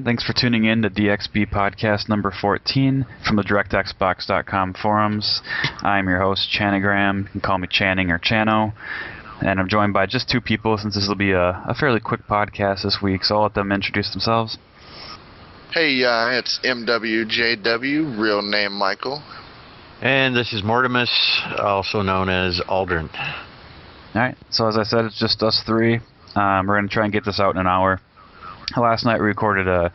Thanks for tuning in to DXB Podcast number 14 from the DirectXbox.com forums. I'm your host, Chanogram. You can call me Channing or Chano. And I'm joined by just two people since this will be a fairly quick podcast this week, so I'll let them introduce themselves. Hey, it's MWJW, real name Michael. And this is Mortimus, also known as Aldrin. Alright, so as I said, it's just us three. We're going to try and get this out in an hour. Last night we recorded a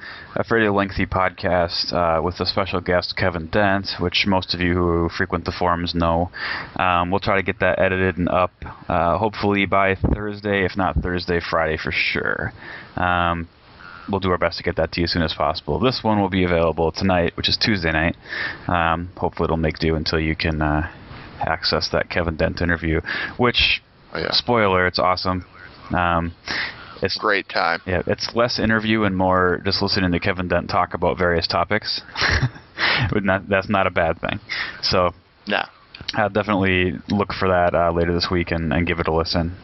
fairly lengthy podcast with a special guest, Kevin Dent, which most of you who frequent the forums know. We'll try to get that edited and up hopefully by Thursday, if not Thursday, Friday for sure. We'll do our best to get that to you as soon as possible. This one will be available tonight, which is Tuesday night. Hopefully it'll make do until you can access that Kevin Dent interview, which, spoiler, it's awesome. It's great time. Yeah, it's less interview and more just listening to Kevin Dent talk about various topics. That's not a bad thing. So, yeah, I'll definitely look for that later this week and give it a listen.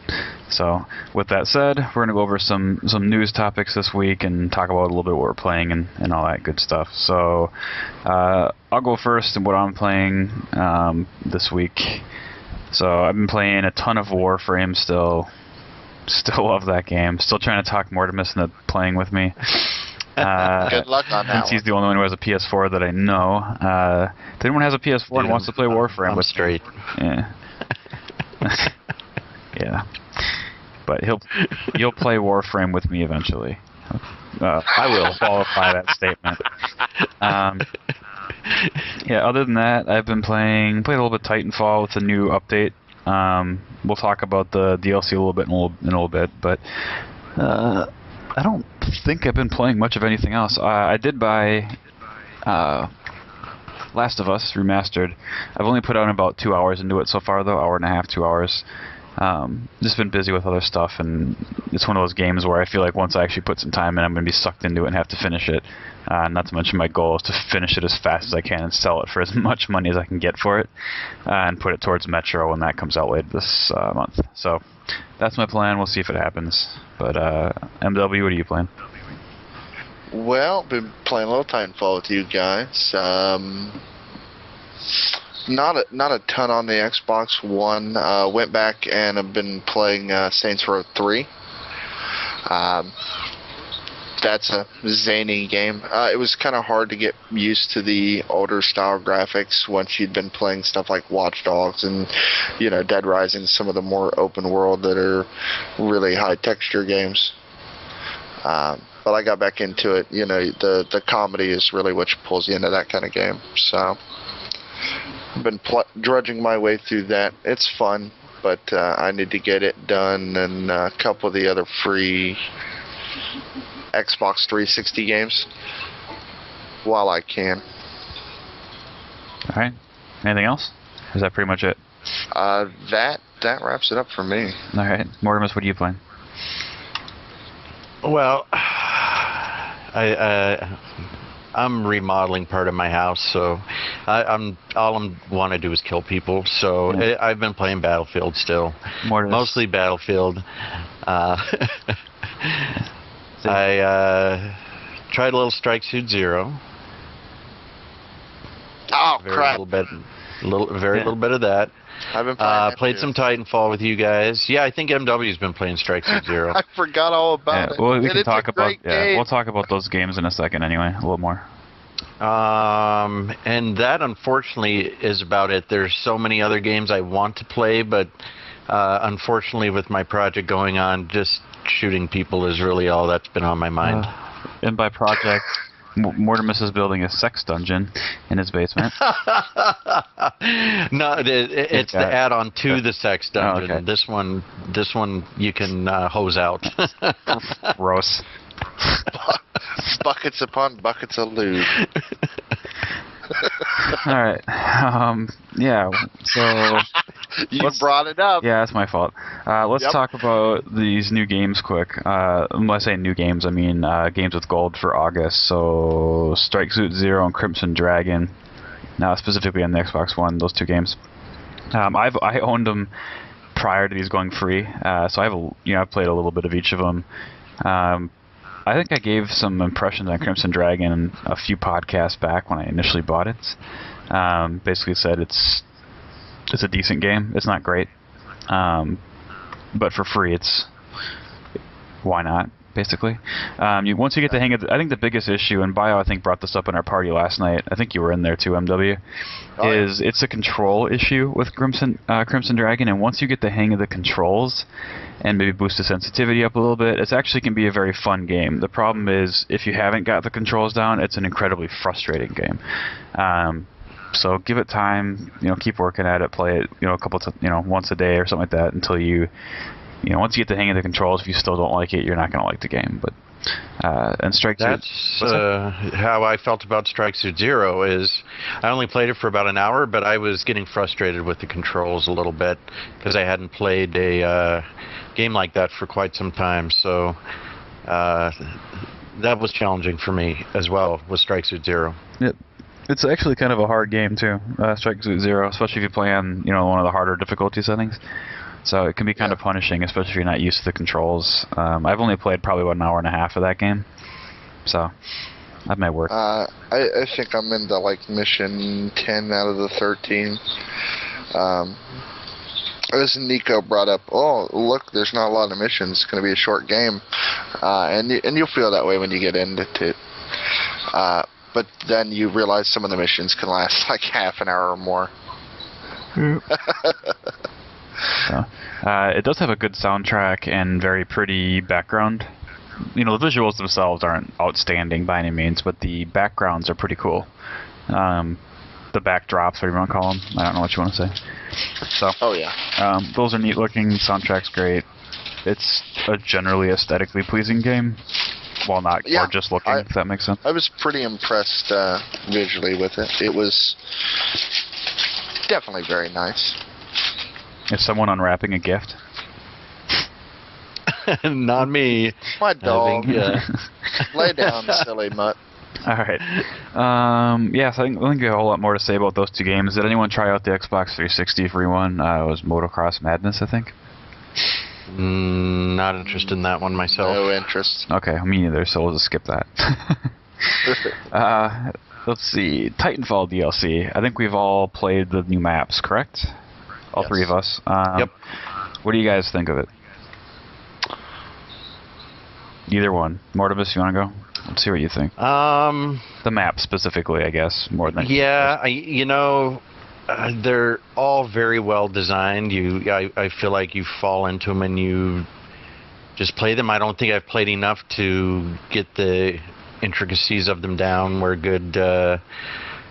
So, with that said, we're going to go over some news topics this week and talk about a little bit what we're playing and all that good stuff. So, I'll go first and what I'm playing this week. So, I've been playing a ton of Warframe still. Still love that game. Still trying to talk Mortimus into playing with me. Good luck on that. Since he's the only one who has a PS4 that I know. If anyone has a PS4 and wants to play Warframe, I'm straight. Yeah. Yeah. But you'll play Warframe with me eventually. I will qualify that statement. Yeah. Other than that, I've been playing a little bit Titanfall with a new update. We'll talk about the DLC a little bit in a little bit, but I don't think I've been playing much of anything else. I did buy Last of Us Remastered. I've only put out about 2 hours into it so far, though, hour and a half, 2 hours. Just been busy with other stuff, and it's one of those games where I feel like once I actually put some time in, I'm going to be sucked into it and have to finish it. Not to mention my goal is to finish it as fast as I can and sell it for as much money as I can get for it, and put it towards Metro when that comes out later this month. So that's my plan. We'll see if it happens. But MW, what are you playing? Well, been playing a little Titanfall with you guys. Not a ton on the Xbox One. Went back and have been playing Saints Row 3. That's a zany game. It was kind of hard to get used to the older style graphics once you'd been playing stuff like Watch Dogs and, Dead Rising, some of the more open world that are really high texture games. but I got back into it. You know, the comedy is really what pulls you into that kind of game. So I've been drudging my way through that. It's fun, but I need to get it done, and a couple of the other free Xbox 360 games while I can. All right. Anything else? Is that pretty much it? That wraps it up for me. All right. Mortimus, what are you playing? Well, I'm remodeling part of my house, so I'm want to do is kill people. So I've been playing Battlefield still, mostly Battlefield. I tried a little Strike Suit Zero. Oh crap! Little bit of that. I've been playing played some Titanfall with you guys. Yeah, I think MW's been playing Strike Suit Zero. I forgot all about it. Well, we can talk about game. we'll talk about those games in a second anyway, a little more. And that unfortunately is about it. There's so many other games I want to play, but unfortunately with my project going on, just shooting people is really all that's been on my mind. And by project, Mortimus is building a sex dungeon in his basement. No, it's the add-on to the sex dungeon. Oh, okay. This one you can hose out. Gross. Buckets upon buckets of lube. All right. Yeah. So you brought it up. Yeah, that's my fault. Let's talk about these new games quick. When I say new games, I mean games with gold for August. So Strike Suit Zero and Crimson Dragon. Now specifically on the Xbox One, those two games. I owned them prior to these going free. So I've played a little bit of each of them. I think I gave some impressions on Crimson Dragon a few podcasts back when I initially bought it. Basically said it's a decent game. It's not great, but for free, why not? Basically, once you get the hang of I think the biggest issue, and Bio I think brought this up in our party last night. I think you were in there too, MW. It's a control issue with Crimson Dragon, and once you get the hang of the controls and maybe boost the sensitivity up a little bit, it actually can be a very fun game. The problem is if you haven't got the controls down, it's an incredibly frustrating game. So give it time, keep working at it, play it, once a day or something like that until once you get the hang of the controls. If you still don't like it, you're not going to like the game. But and Strike Suit. That's how I felt about Strike Suit Zero. Is I only played it for about an hour, but I was getting frustrated with the controls a little bit because I hadn't played a game like that for quite some time. So that was challenging for me as well with Strike Suit Zero. Yep. It's actually kind of a hard game too, Strike Suit Zero, especially if you play on one of the harder difficulty settings. So it can be kind of punishing, especially if you're not used to the controls. I've only played probably about an hour and a half of that game, so that might work. I think I'm into mission 10 out of the 13. As Nico brought up, oh look, there's not a lot of missions. It's going to be a short game, and you'll feel that way when you get into it. But then you realize some of the missions can last like half an hour or more. So, it does have a good soundtrack and very pretty background. The visuals themselves aren't outstanding by any means, but the backgrounds are pretty cool. The backdrops, whatever you want to call them. I don't know what you want to say. So, those are neat looking. Soundtrack's great. It's a generally aesthetically pleasing game, while not gorgeous looking, if that makes sense. I was pretty impressed visually with it. It was definitely very nice. Is someone unwrapping a gift? Not me. My dog. Lay down, silly mutt. All right. Yes, I think we have a whole lot more to say about those two games. Did anyone try out the Xbox 360 free one? It was Motocross Madness, I think. Not interested in that one myself. No interest. Okay, me neither, so we'll just skip that. Let's see. Titanfall DLC. I think we've all played the new maps, correct? All three of us. Yep. What do you guys think of it? Either one. Mortimus, you want to go? Let's see what you think. The map specifically, I guess, more than... Yeah, they're all very well designed. I feel like you fall into them and just play them. I don't think I've played enough to get the intricacies of them down, where good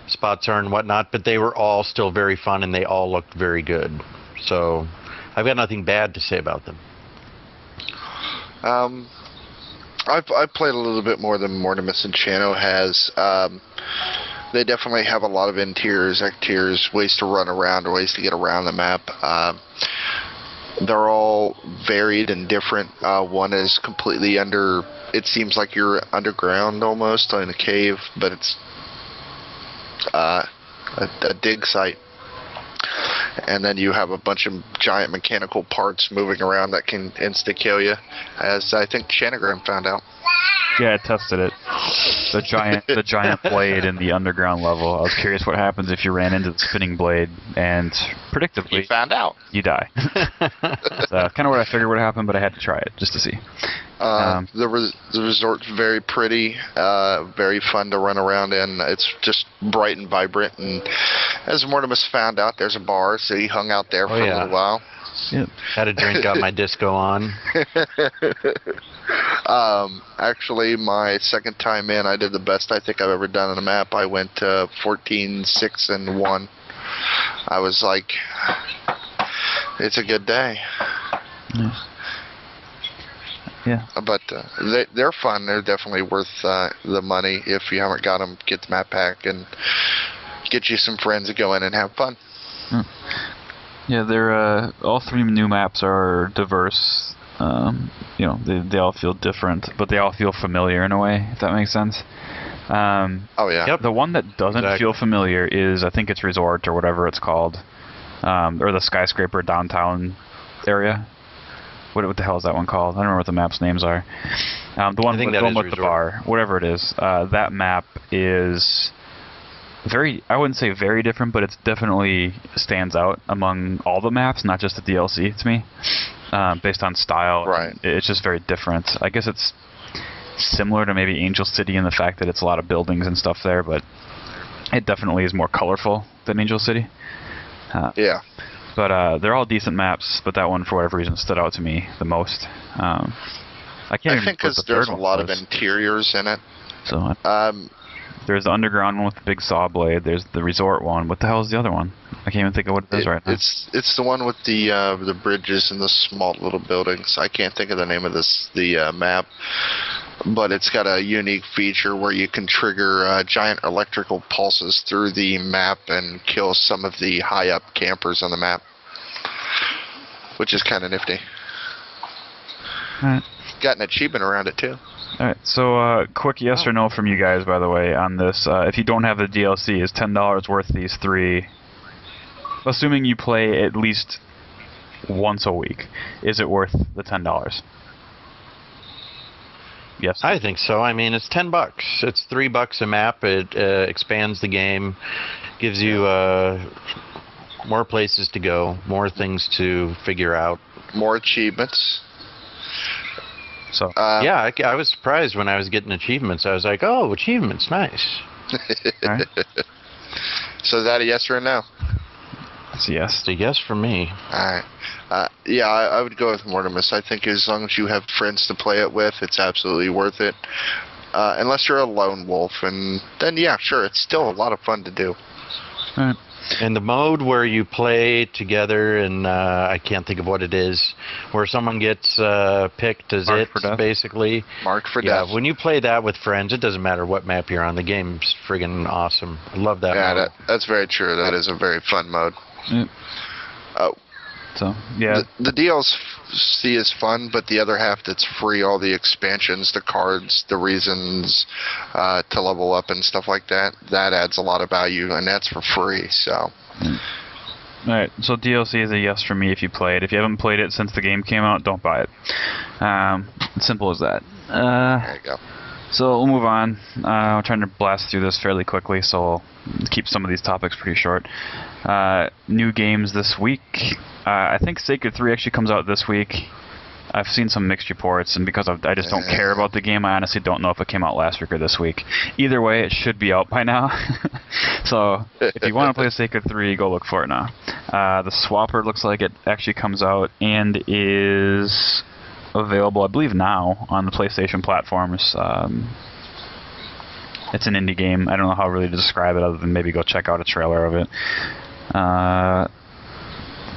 spots are and whatnot, but they were all still very fun, and they all looked very good. So I've got nothing bad to say about them. I've played a little bit more than Mortimus and Chano has. They definitely have a lot of interiors, exteriors, ways to run around, or ways to get around the map. They're all varied and different. One is completely under, it seems like you're underground almost, in a cave, but it's a dig site. And then you have a bunch of giant mechanical parts moving around that can insta-kill you, as I think Chanogram found out. Yeah, I tested it. The giant blade in the underground level. I was curious what happens if you ran into the spinning blade, and predictably, You found out. you die. So, kind of what I figured would happen, but I had to try it just to see. The resort's very pretty, very fun to run around in. It's just bright and vibrant, and as Mortimus found out, there's a bar, so he hung out there for a little while. Yep. Had a drink, got my disco on. Actually, my second time in, I did the best I think I've ever done on a map. I went 14, 6, and 1. I was like, it's a good day. Nice. Yeah. But they're fun. They're definitely worth the money. If you haven't got them, get the map pack and get you some friends to go in and have fun. Yeah, they're all three new maps are diverse. They all feel different, but they all feel familiar in a way, if that makes sense. Oh yeah. Yep. The one that doesn't feel familiar is, I think it's Resort or whatever it's called, or the skyscraper downtown area. What the hell is that one called? I don't remember what the map's names are. The one with the bar, whatever it is. That map is very, I wouldn't say very different, but it's definitely stands out among all the maps, not just the DLC to me, based on style. Right. It's just very different. I guess it's similar to maybe Angel City in the fact that it's a lot of buildings and stuff there, but it definitely is more colorful than Angel City. Yeah. But they're all decent maps, but that one, for whatever reason, stood out to me the most. I think because there's a lot of interiors in it. So there's the underground one with the big saw blade. There's the resort one. What the hell is the other one? I can't even think of what it is right now. It's the one with the bridges and the small little buildings. I can't think of the name of the map, but it's got a unique feature where you can trigger giant electrical pulses through the map and kill some of the high up campers on the map, which is kind of nifty. Alright. Got an achievement around it too. Alright, so quick yes or no from you guys, by the way, on this. If you don't have the DLC, is $10 worth these three? Assuming you play at least once a week, is it worth the $10? Yes. I think so. I mean, it's $10. It's $3 a map. It expands the game, gives you more places to go, more things to figure out, more achievements. So yeah, I was surprised when I was getting achievements. I was like, oh, achievements, nice. Right. So is that a yes or a no? It's a yes. It's a yes for me. Alright. Yeah, I would go with Mortimus. I think as long as you have friends to play it with, it's absolutely worth it. Unless you're a lone wolf, and then yeah, sure, it's still a lot of fun to do. Alright. And the mode where you play together, and I can't think of what it is, where someone gets picked as Marked for death. Basically. Marked for Yeah, death. when you play that with friends, it doesn't matter what map you're on. The game's friggin' awesome. I love that Yeah, mode. that's very true. That is a very fun mode. Yep. So yeah. The DLC is fun, but the other half that's free, all the expansions, the cards, the reasons to level up and stuff like that, that adds a lot of value, and that's for free. So. Alright, so DLC is a yes for me if you play it. If you haven't played it since the game came out, don't buy it. Simple as that. There you go. So we'll move on. I'm trying to blast through this fairly quickly, so we'll keep some of these topics pretty short. New games this week. I think Sacred 3 actually comes out this week. I've seen some mixed reports, and because I just don't care about the game, I honestly don't know if it came out last week or this week. Either way, it should be out by now. So if you want to play Sacred 3, go look for it now. The Swapper looks like it actually comes out and is available, I believe, now on the PlayStation platforms. It's an indie game. I don't know how really to describe it other than maybe go check out a trailer of it.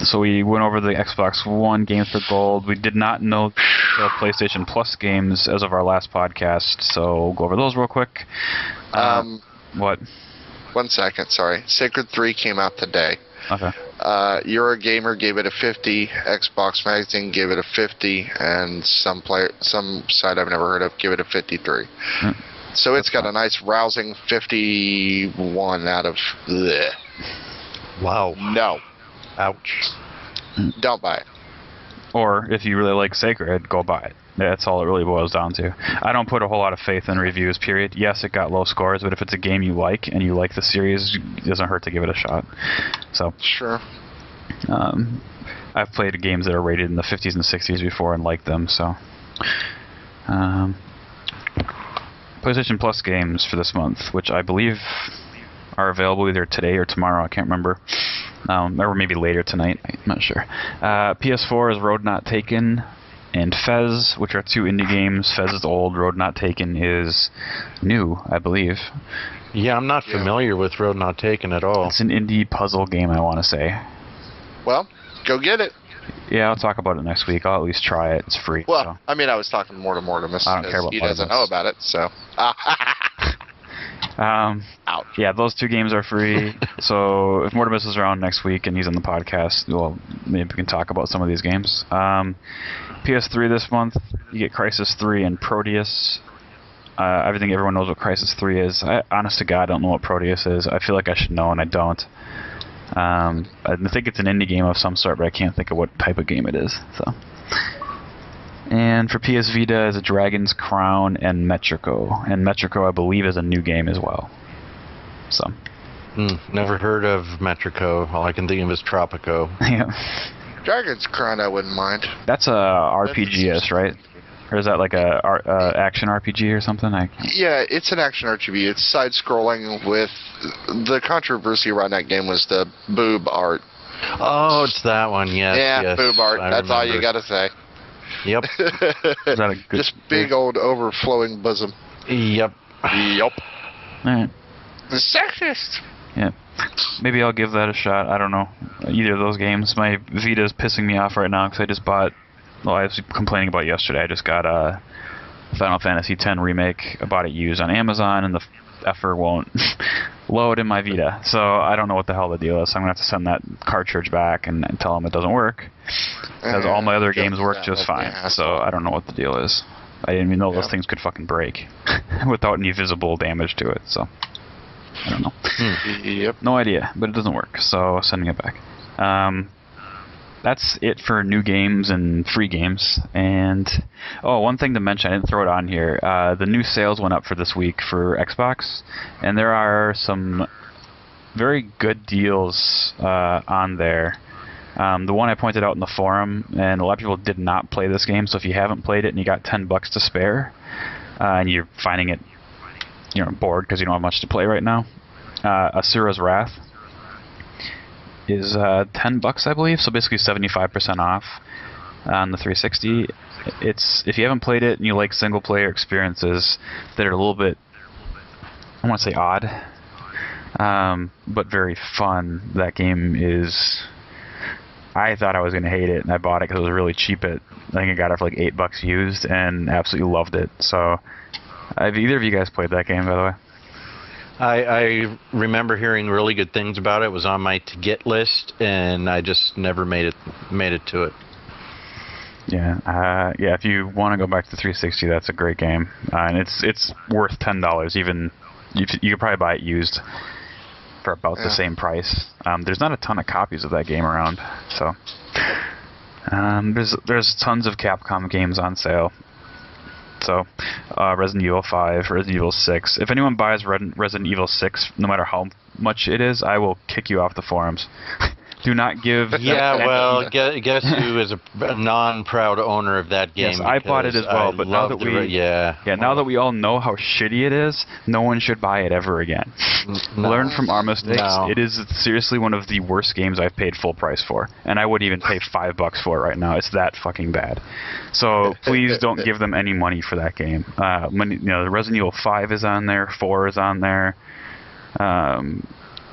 So we went over the Xbox One games for gold. We did not know the PlayStation Plus games as of our last podcast, so we'll go over those real quick. What? 1 second, sorry. Sacred 3 came out today. Okay. Eurogamer gave it a 50, Xbox Magazine gave it a 50, and some site I've never heard of gave it a 53. So it's got a nice rousing 51 out of... Bleh. Wow. No. Ouch. Don't buy it. Or, if you really like Sacred, go buy it. That's all it really boils down to. I don't put a whole lot of faith in reviews, period. Yes, it got low scores, but if it's a game you like, and you like the series, it doesn't hurt to give it a shot. So, sure. I've played games that are rated in the 50s and 60s before and liked them, so... PlayStation Plus games for this month, which I believe are available either today or tomorrow, I can't remember. Or maybe later tonight, I'm not sure. PS4 is Road Not Taken and Fez, which are two indie games. Fez is old, Road Not Taken is new, I believe. Yeah, I'm not familiar with Road Not Taken at all. It's an indie puzzle game, I want to say. Well, go get it. Yeah, I'll talk about it next week. I'll at least try it. It's free. Well, so. I mean, I was talking more to Mortimus. I don't care about he doesn't know about it, so... Ouch. Yeah, those two games are free. So if Mortimus is around next week and he's on the podcast, well, maybe we can talk about some of these games. PS3 this month, you get Crysis 3 and Proteus. Everything everyone knows what Crysis 3 is. Honest to God, I don't know what Proteus is. I feel like I should know, and I don't. I think it's an indie game of some sort, but I can't think of what type of game it is. So. And for PS Vita is a Dragon's Crown and Metrico. And Metrico, I believe, is a new game as well. So. Never heard of Metrico. All I can think of is Tropico. Yeah. Dragon's Crown, I wouldn't mind. That's a RPG-ish, right? Or is that like a action RPG or something? Yeah, it's an action RPG. It's side-scrolling with... The controversy around that game was the boob art. Oh, it's that one, yes. Yeah, yes, boob art. That's all you gotta say. Yep. Is that a good Just big old overflowing bosom. Yep. Yup. Alright. The sexist. Yeah. Maybe I'll give that a shot. I don't know. Either of those games. My Vita is pissing me off right now because I just bought... Well, I was complaining about yesterday. I just got a Final Fantasy X Remake. I bought it used on Amazon, and the effer won't load in my Vita. So I don't know what the hell the deal is. So I'm going to have to send that cartridge back and tell them it doesn't work. Because all my other games work just fine. So I don't know what the deal is. I didn't even know those things could fucking break without any visible damage to it. So I don't know. Yep. No idea, but it doesn't work. So sending it back. That's it for new games and free games. And one thing to mention, I didn't throw it on here. The new sales went up for this week for Xbox, and there are some very good deals on there. The one I pointed out in the forum, and a lot of people did not play this game. So if you haven't played it and you got $10 to spare, and you're finding it, bored because you don't have much to play right now, Asura's Wrath is $10, I believe, so basically 75% off on the 360. If you haven't played it and you like single player experiences that are a little bit, I want to say odd, but very fun, that game is... I thought I was going to hate it, and I bought it because it was really cheap. I think I got it for like $8 used, and absolutely loved it. So, have either of you guys played that game, by the way? I remember hearing really good things about it. It was on my to-get list, and I just never made it to it. Yeah, if you want to go back to 360, that's a great game, and it's worth $10. Even you could probably buy it used for about the same price. There's not a ton of copies of that game around, so there's tons of Capcom games on sale. So, Resident Evil 5, Resident Evil 6. If anyone buys Resident Evil 6, no matter how much it is, I will kick you off the forums. Do not give. Yeah, well, guess who is a non-proud owner of that game? Yes, I bought it as well, but now that now that we all know how shitty it is, no one should buy it ever again. No. Learn from our mistakes. No. It is seriously one of the worst games I've paid full price for, and I wouldn't even pay $5 for it right now. It's that fucking bad. So please don't give them any money for that game. The Resident Evil 5 is on there, 4 is on there.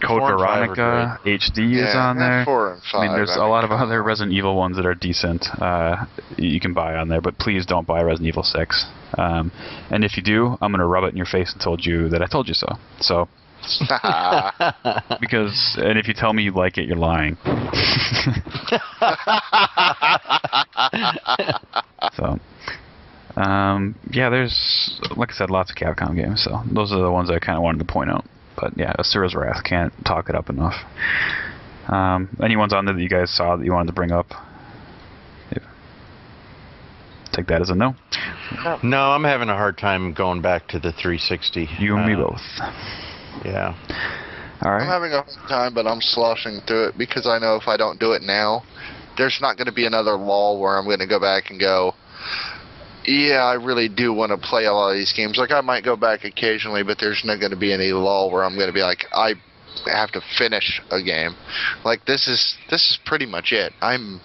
Code Veronica HD is on there. 4 and 5. I mean, there's a lot of other Resident Evil ones that are decent. You can buy on there, but please don't buy Resident Evil 6. And if you do, I'm gonna rub it in your face and told you that I told you so. So, and if you tell me you like it, you're lying. So, there's, like I said, lots of Capcom games. So those are the ones I kind of wanted to point out. But yeah, Asura's Wrath, can't talk it up enough. Any ones on there that you guys saw that you wanted to bring up? Yeah. Take that as a no. No, I'm having a hard time going back to the 360. You and me both. Yeah. All right. I'm having a hard time, but I'm sloshing through it because I know if I don't do it now, there's not going to be another lull where I'm going to go back and go, yeah, I really do want to play a lot of these games. Like, I might go back occasionally, but there's not going to be any lull where I'm going to be like, I have to finish a game. Like, this is pretty much it. I'm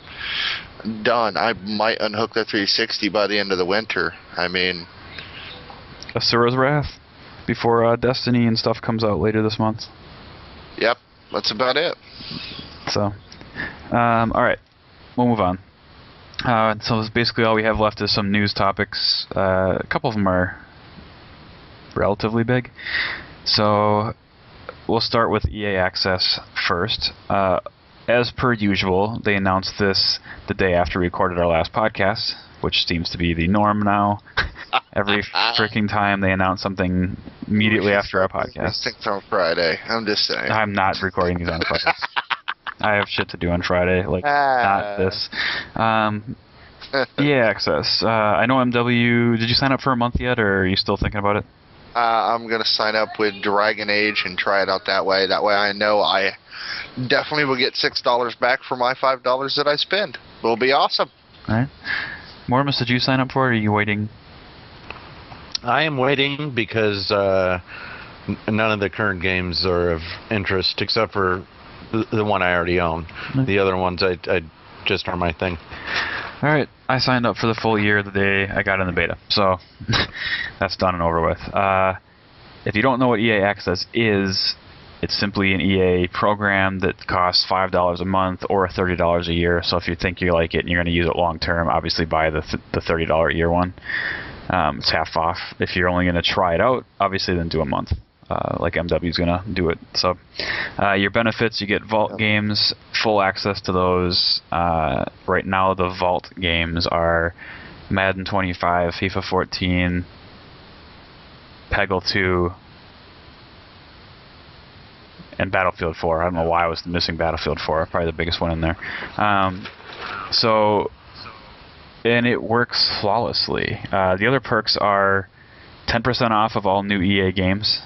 done. I might unhook the 360 by the end of the winter. I mean... Asura's Wrath? Before Destiny and stuff comes out later this month? Yep, that's about it. So, alright. We'll move on. So basically all we have left is some news topics. A couple of them are relatively big. So we'll start with EA Access first. As per usual, they announced this the day after we recorded our last podcast, which seems to be the norm now. Every freaking time they announce something immediately after our podcast. Things on Friday. I'm just saying. I'm not recording these on Fridays. I have shit to do on Friday, not this. EA Access. I know MW. Did you sign up for a month yet, or are you still thinking about it? I'm going to sign up with Dragon Age and try it out that way. That way I know I definitely will get $6 back for my $5 that I spend. It'll be awesome. All right. Mormus, did you sign up for it, or are you waiting? I am waiting because none of the current games are of interest, except for the one I already own. The other ones I just are my thing. All right, I signed up for the full year the day I got in the beta, so that's done and over with. If you don't know what EA Access is, it's simply an EA program that costs $5 a month or $30 a year. So if you think you like it and you're going to use it long term, obviously buy the $30 a year one. It's half off. If you're only going to try it out, obviously then do a month. Like MW is going to do it. So your benefits, you get Vault games, full access to those. Right now the Vault games are Madden 25, FIFA 14, Peggle 2, and Battlefield 4. I don't know why I was missing Battlefield 4. Probably the biggest one in there. And it works flawlessly. The other perks are 10% off of all new EA games.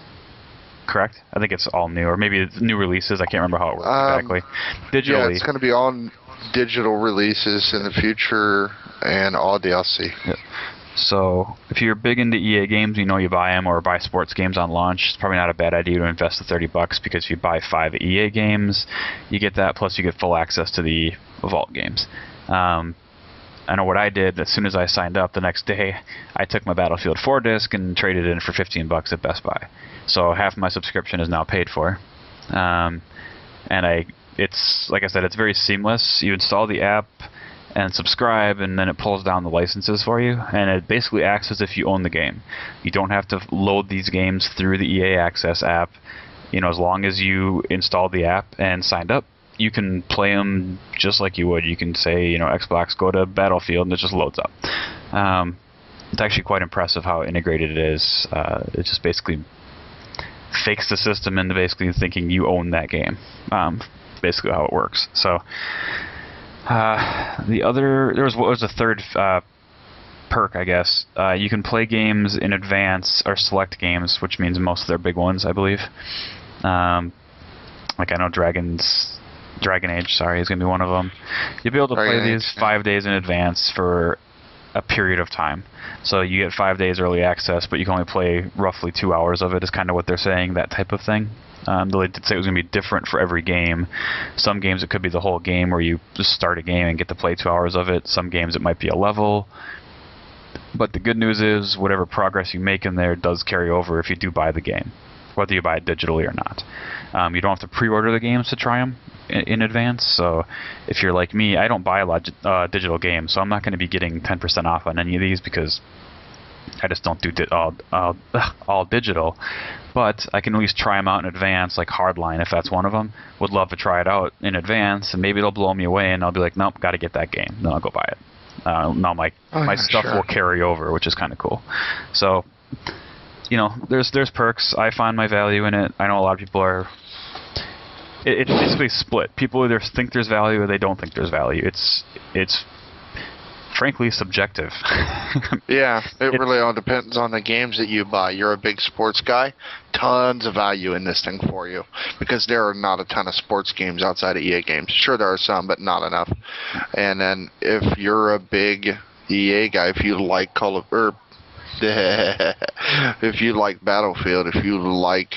Correct? I think it's all new, or maybe it's new releases. I can't remember how it works exactly. Digitally. Yeah, it's going to be all digital releases in the future and all DLC. Yeah. So if you're big into EA games, you know you buy them, or buy sports games on launch, it's probably not a bad idea to invest the $30 because if you buy 5 EA games, you get that, plus you get full access to the Vault games. I know what I did. As soon as I signed up, the next day, I took my Battlefield 4 disc and traded it in for $15 at Best Buy. So half my subscription is now paid for. It's like I said, it's very seamless. You install the app and subscribe, and then it pulls down the licenses for you, and it basically acts as if you own the game. You don't have to load these games through the EA Access app. You know, as long as you installed the app and signed up, you can play them just like you would. You can say, you know, Xbox, go to Battlefield, and it just loads up. It's actually quite impressive how integrated it is. It just basically fakes the system into basically thinking you own that game. Basically how it works. So there was a third perk, I guess. You can play games in advance, or select games, which means most of their big ones, I believe. Like I know Dragon's Dragon Age, sorry, is going to be one of them. You'll be able to play these 5 days in advance for a period of time. So you get 5 days early access, but you can only play roughly 2 hours of it, is kind of what they're saying, that type of thing. They did say it was going to be different for every game. Some games it could be the whole game where you just start a game and get to play 2 hours of it. Some games it might be a level. But the good news is whatever progress you make in there does carry over if you do buy the game, whether you buy it digitally or not. You don't have to pre-order the games to try them in advance. So if you're like me, I don't buy a lot of digital games, so I'm not going to be getting 10% off on any of these because I just don't do all digital. But I can at least try them out in advance, like Hardline, if that's one of them. Would love to try it out in advance, and maybe it'll blow me away, and I'll be like, nope, got to get that game. Then I'll go buy it. Now my stuff will carry over, which is kind of cool. So, there's perks. I find my value in it. I know a lot of people are. It's basically split. People either think there's value or they don't think there's value. It's frankly subjective. Yeah, it really all depends on the games that you buy. You're a big sports guy, tons of value in this thing for you because there are not a ton of sports games outside of EA games. Sure, there are some, but not enough. And then if you're a big EA guy, if you like if you like Battlefield, if you like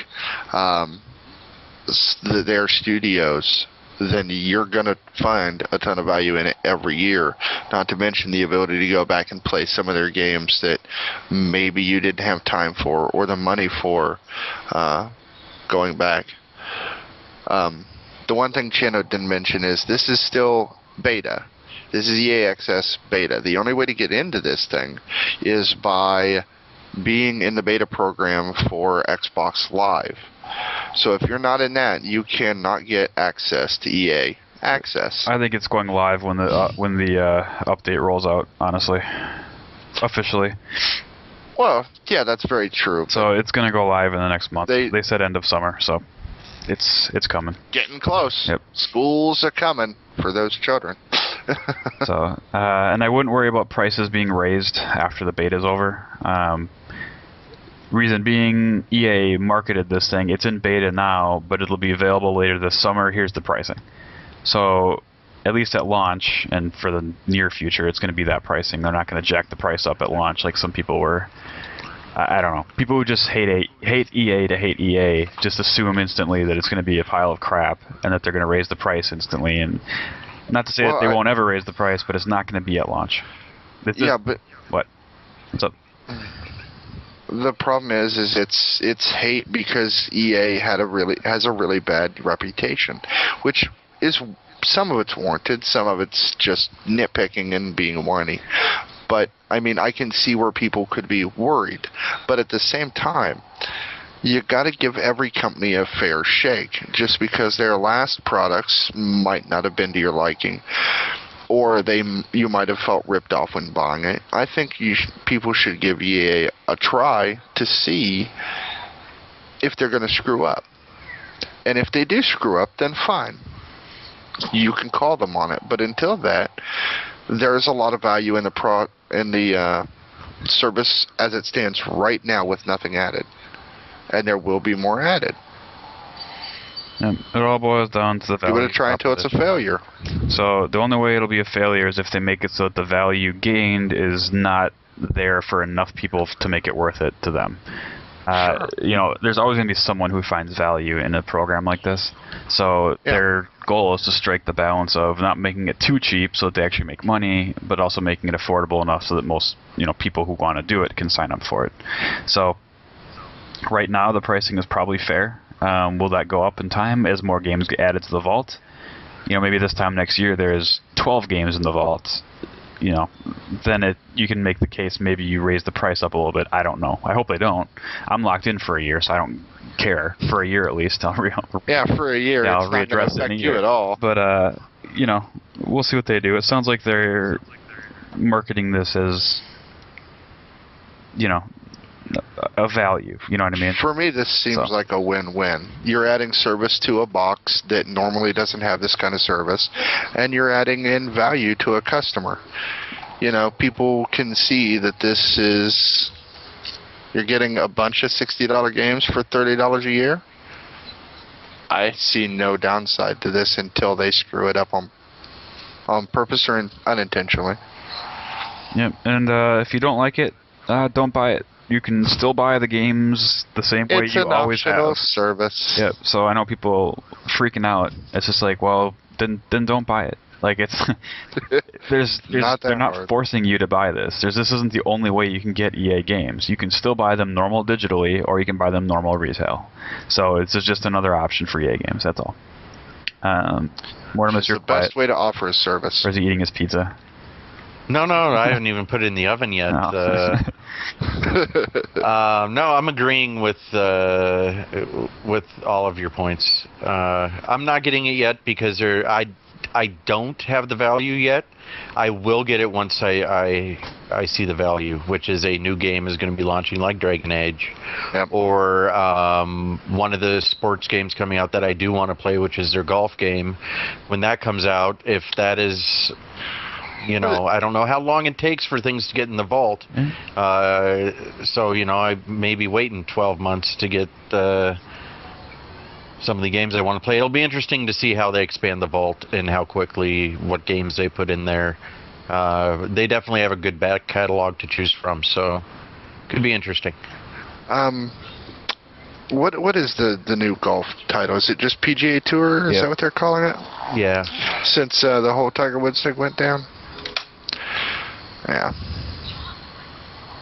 their studios, then you're going to find a ton of value in it every year. Not to mention the ability to go back and play some of their games that maybe you didn't have time for or the money for going back. The one thing Chano didn't mention is this is still beta. This is EA Access beta. The only way to get into this thing is by being in the beta program for Xbox Live. So if you're not in that, you cannot get access to EA Access. I think it's going live when the update rolls out, honestly. Officially. Well, yeah, that's very true. So it's going to go live in the next month. They said end of summer, so it's coming. Getting close. Yep. Schools are coming for those children. So, and I wouldn't worry about prices being raised after the beta's over. Reason being, EA marketed this thing. It's in beta now, but it'll be available later this summer. Here's the pricing. So, at least at launch, and for the near future, it's going to be that pricing. They're not going to jack the price up at launch like some people were. I don't know. People who just hate EA to hate EA just assume instantly that it's going to be a pile of crap and that they're going to raise the price instantly. And not to say that they won't ever raise the price, but it's not going to be at launch. But what? What's up? The problem is it's hate because EA has a really bad reputation, which is some of it's warranted, some of it's just nitpicking and being whiny. But I mean, I can see where people could be worried, but at the same time, you got to give every company a fair shake. Just because their last products might not have been to your liking, or you might have felt ripped off when buying it. I think people should give EA a try to see if they're going to screw up. And if they do screw up, then fine. You can call them on it. But until that, there's a lot of value in the service as it stands right now with nothing added. And there will be more added. It all boils down to the value. Give it a try until it's a failure. So the only way it'll be a failure is if they make it so that the value gained is not there for enough people to make it worth it to them. Sure. There's always going to be someone who finds value in a program like this. So their goal is to strike the balance of not making it too cheap so that they actually make money, but also making it affordable enough so that most people who want to do it can sign up for it. So right now the pricing is probably fair. Will that go up in time as more games get added to the vault? Maybe this time next year there's 12 games in the vault. Then you can make the case maybe you raise the price up a little bit. I don't know. I hope they don't. I'm locked in for a year, so I don't care. For a year at least. For a year. I'll it's not readdress affect it in a you year at all. But we'll see what they do. It sounds like they're marketing this as a value, you know what I mean? For me, this seems like a win-win. You're adding service to a box that normally doesn't have this kind of service, and you're adding in value to a customer. People can see that this is... You're getting a bunch of $60 games for $30 a year. I see no downside to this until they screw it up on purpose or unintentionally. Yep, and if you don't like it, don't buy it. You can still buy the games the same way you always have. It's an optional service. Yep. So I know people freaking out. It's just like, well, then don't buy it. Like it's they're not forcing you to buy this. This isn't the only way you can get EA games. You can still buy them normal digitally, or you can buy them normal retail. So it's just another option for EA games. That's all. Mortimer's the best way to offer a service. Or is he eating his pizza? No, I haven't even put it in the oven yet. No, no, I'm agreeing with all of your points. I'm not getting it yet because I don't have the value yet. I will get it once I see the value, which is a new game is going to be launching like Dragon Age, yep. or one of the sports games coming out that I do want to play, which is their golf game. When that comes out, if that is... I don't know how long it takes for things to get in the vault. So, I may be waiting 12 months to get some of the games I want to play. It'll be interesting to see how they expand the vault and how quickly, what games they put in there. They definitely have a good back catalog to choose from, so could be interesting. What is the new golf title? Is it just PGA Tour? Is that what they're calling it? Yeah. Since the whole Tiger Woods thing went down? Yeah.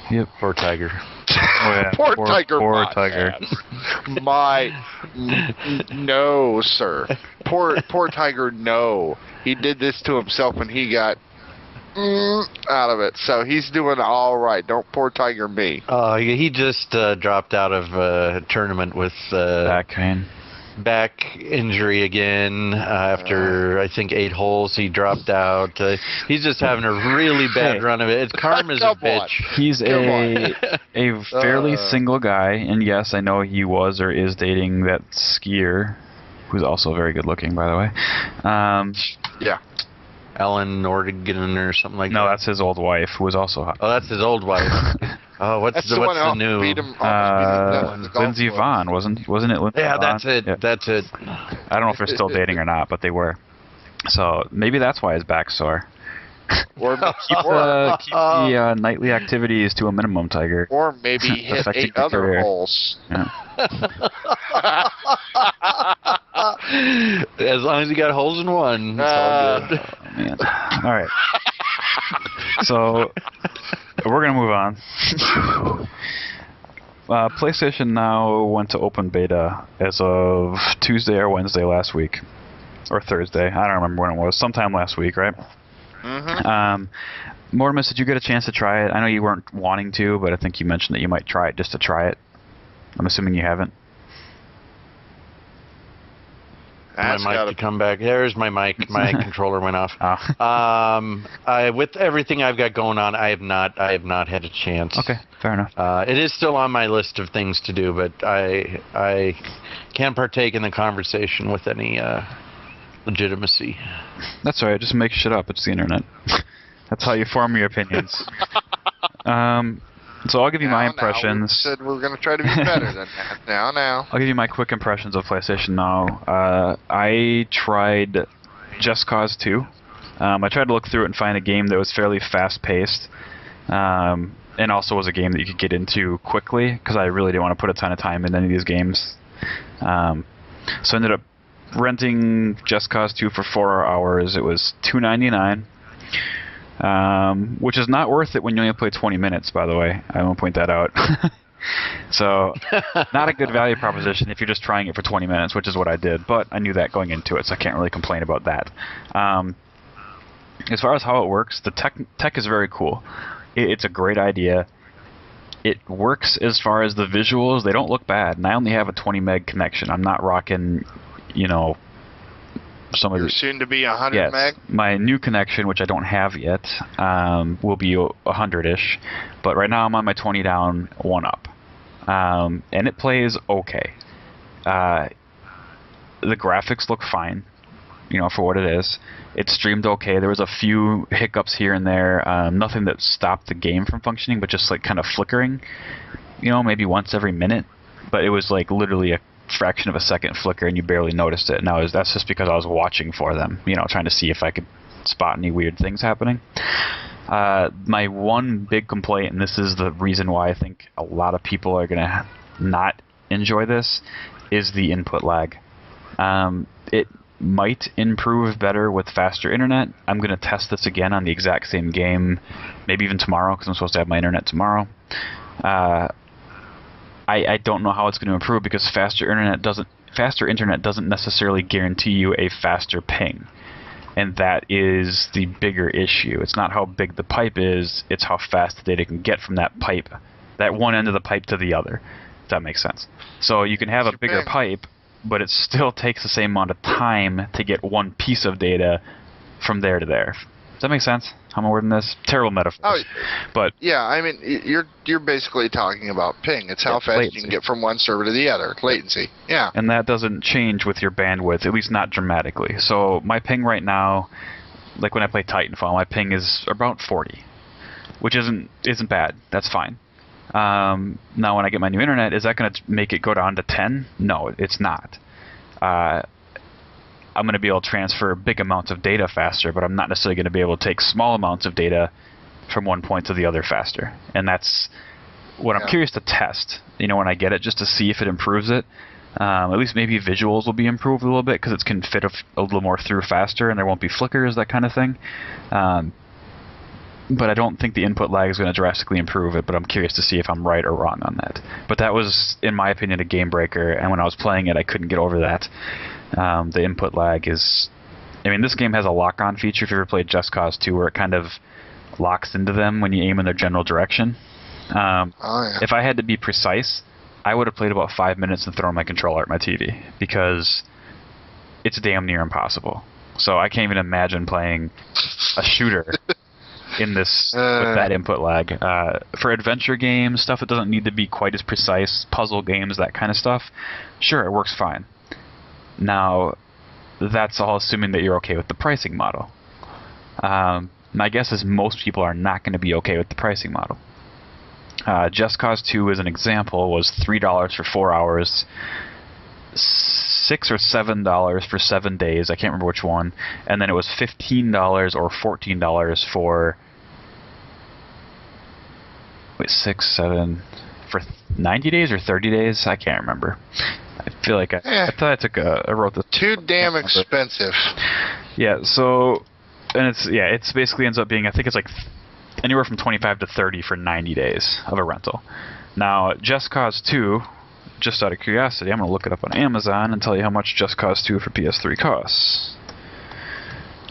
Yep. Poor Tiger. Oh, yeah. Poor Tiger. Poor Tiger. No, sir. Poor Tiger. No, he did this to himself, and he got out of it. So he's doing all right. Don't poor Tiger me. He just dropped out of a tournament with back injury again after I think 8 holes. He dropped out. He's just having a really bad run of it. Karma's a bitch. He's a fairly single guy, and yes, I know he was or is dating that skier, who's also very good looking, by the way. Yeah. Ellen Ortigan or something like that. No, that's his old wife, who was also hot. Oh, that's his old wife. Oh, what's the new? Lindsey Vonn, wasn't it? Lindsey Vonn? That's it. Yeah. That's it. I don't know if they're still dating or not, but they were. So maybe that's why his back's sore. Or keep the nightly activities to a minimum, Tiger. Or maybe hit 8 other holes. Yeah. As long as you got holes in one, it's all good. Oh, man. All right. So we're gonna move on. PlayStation Now went to open beta as of Tuesday or Wednesday last week, or Thursday. I don't remember when it was. Sometime last week, right? Mm-hmm. Mortimer, did you get a chance to try it? I know you weren't wanting to, but I think you mentioned that you might try it just to try it. I'm assuming you haven't. My mic to come back. There's my mic. My controller went off. Oh. With everything I've got going on, I have not had a chance. Okay, fair enough. It is still on my list of things to do, but I can't partake in the conversation with any legitimacy. That's all right. Just make shit up. It's the internet. That's how you form your opinions. So I'll give you my impressions. We said we're going to try to be better than that. Now. I'll give you my quick impressions of PlayStation Now. I tried Just Cause 2. I tried to look through it and find a game that was fairly fast-paced, and also was a game that you could get into quickly, because I really didn't want to put a ton of time in any of these games. So I ended up renting Just Cause 2 for 4 hours. It was $2.99. Which is not worth it when you only play 20 minutes, by the way. I want to point that out. So, not a good value proposition if you're just trying it for 20 minutes, which is what I did. But I knew that going into it, so I can't really complain about that. As far as how it works, the tech is very cool. It's a great idea. It works as far as the visuals. They don't look bad, and I only have a 20 meg connection. I'm not rocking, some of You're soon to be 100 yes, meg? My new connection, which I don't have yet, will be 100-ish. But right now I'm on my 20 down, 1 up. And it plays okay. The graphics look fine, for what it is. It streamed okay. There was a few hiccups here and there. Nothing that stopped the game from functioning, but just like kind of flickering, maybe once every minute. But it was like literally a fraction of a second flicker and you barely noticed it. Now that's just because I was watching for them, trying to see if I could spot any weird things happening. My one big complaint, and this is the reason why I think a lot of people are going to not enjoy this, is the input lag. It might improve better with faster internet. I'm going to test this again on the exact same game, maybe even tomorrow, because I'm supposed to have my internet tomorrow. I don't know how it's going to improve, because faster internet doesn't necessarily guarantee you a faster ping. And that is the bigger issue. It's not how big the pipe is, it's how fast the data can get from that pipe, that one end of the pipe to the other, if that makes sense. So you can have a bigger pipe, but it still takes the same amount of time to get one piece of data from there to there. Does that make sense? How am I wording this? Terrible metaphor. Oh, but yeah, I mean, you're basically talking about ping. It's how fast latency. you can get from one server to the other. Latency. Yeah. And that doesn't change with your bandwidth, at least not dramatically. So my ping right now, like when I play Titanfall, my ping is about 40, which isn't bad. That's fine. Now when I get my new internet, is that going to make it go down to 10? No, it's not. I'm going to be able to transfer big amounts of data faster, but I'm not necessarily going to be able to take small amounts of data from one point to the other faster. And that's what I'm curious to test, when I get it, just to see if it improves it. At least maybe visuals will be improved a little bit, because it can fit a little more through faster, and there won't be flickers, that kind of thing. But I don't think the input lag is going to drastically improve it, but I'm curious to see if I'm right or wrong on that. But that was, in my opinion, a game breaker, and when I was playing it, I couldn't get over that. The input lag is... this game has a lock-on feature, if you ever played Just Cause 2, where it kind of locks into them when you aim in their general direction. If I had to be precise, I would have played about 5 minutes and thrown my controller at my TV, because it's damn near impossible. So I can't even imagine playing a shooter in this with that input lag. For adventure games, stuff that doesn't need to be quite as precise, puzzle games, that kind of stuff, sure, it works fine. Now, that's all assuming that you're okay with the pricing model. My guess is most people are not going to be okay with the pricing model. Just Cause 2, as an example, was $3 for 4 hours, $6 or $7 for 7 days. I can't remember which one. And then it was $15 or $14 for 6, 7 for 90 days or 30 days. I can't remember. I feel like I thought I wrote this. Too damn expensive. Yeah. So, and it's basically ends up being, I think it's like anywhere from 25 to 30 for 90 days of a rental. Now, Just Cause 2. Just out of curiosity, I'm going to look it up on Amazon and tell you how much Just Cause 2 for PS3 costs.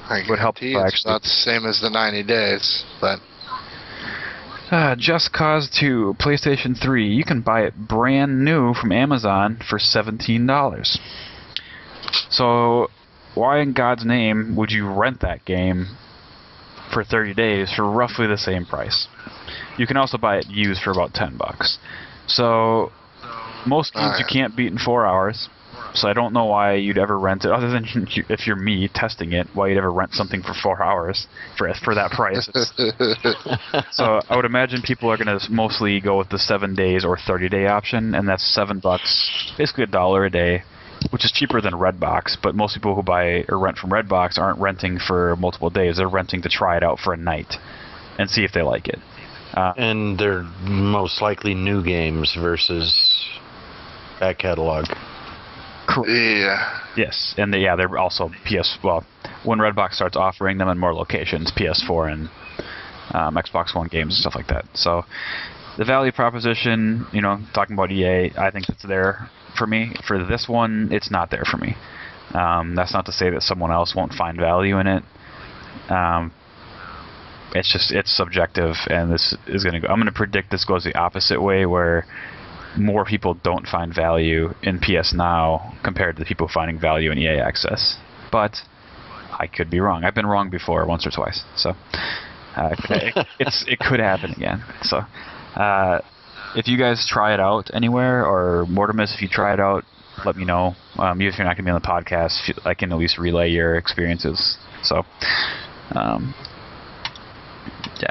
I guarantee it's not the same as the 90 days, but... Just Cause 2, PlayStation 3, you can buy it brand new from Amazon for $17. So, why in God's name would you rent that game for 30 days for roughly the same price? You can also buy it used for about $10. So... most games you can't beat in 4 hours, so I don't know why you'd ever rent it, other than if you're me testing it, why you'd ever rent something for 4 hours for that price. So I would imagine people are going to mostly go with the 7 days or 30-day option, and that's $7, basically $1 a day, which is cheaper than Redbox, but most people who buy or rent from Redbox aren't renting for multiple days, they're renting to try it out for a night and see if they like it. And they're most likely new games versus... back catalog. Yeah. Yes, and they're also when Redbox starts offering them in more locations, PS4 and Xbox One games and stuff like that. So the value proposition, talking about EA, I think it's there for me. For this one, it's not there for me. That's not to say that someone else won't find value in it. It's subjective, and this is going to go. I'm going to predict this goes the opposite way, where more people don't find value in PS Now compared to the people finding value in EA Access. But I could be wrong. I've been wrong before, once or twice. So it could happen again. So if you guys try it out anywhere, or Mortimus, if you try it out, let me know. Even if you're not going to be on the podcast, I can at least relay your experiences. So